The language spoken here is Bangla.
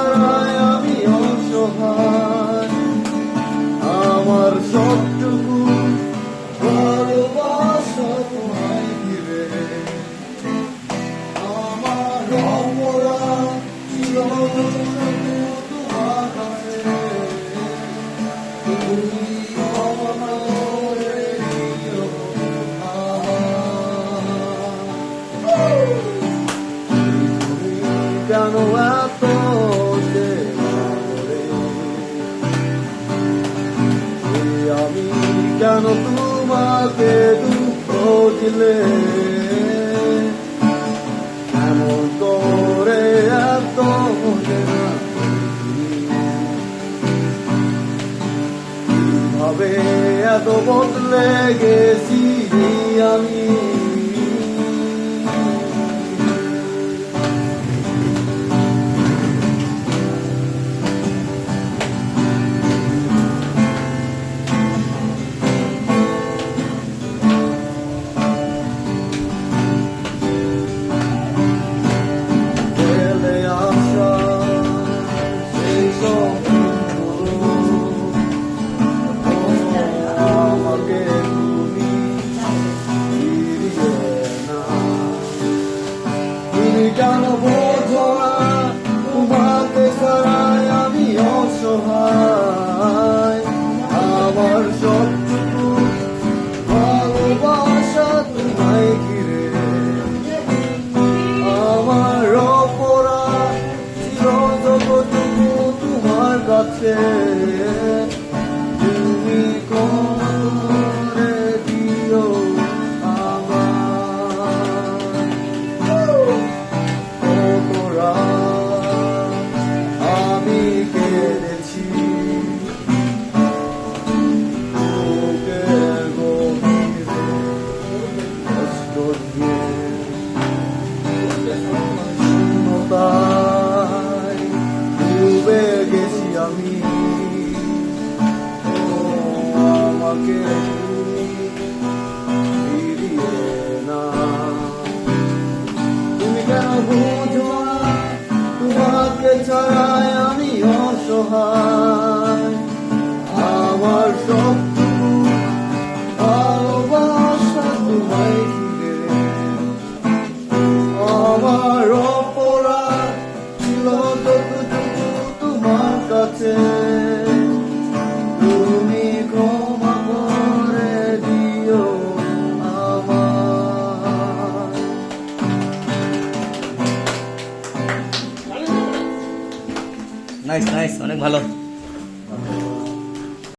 ছাড়াই আমি অসহায়, আমার সবটুকু ভালোবাসা তোমায় ঘিরে, আমার অপরাধ ছিল তোমার কাছে, তুমি ক্ষমা করে দিও আমায়। তুমি কেন এত আমি কেন তোমাকে দুঃখ দিলে, এমন করে এত কিভাবে এত বদলে গেছি আমি। কেন বোঝো না তোমাকে ছাড়াই আমি অসহায়, আমার সবটুকু ভালোবাসা তোমায় ঘিরে, আমার অপরাধ ছিল যতটুকু তোমার কাছে, তুমি ক্ষমা করে দিও আমি কেঁদেছি বুকের গভীরে কষ্ট দিয়ে, শূন্যতায় ডুবে গেছি আমি, আমাকে ফিরিয়ে না। তুমি কেন বুঝো না তোমাকে ছাড়াই আমি অসহায়, আমার সবটুকু ভালোবাসা তোমায় ঘিরে, আমার অপরাধ ছিল যতটুকু তোমার কাছে, তুমি ক্ষমা করে দিও আমায়। নাইস নাইস, অনেক ভালো।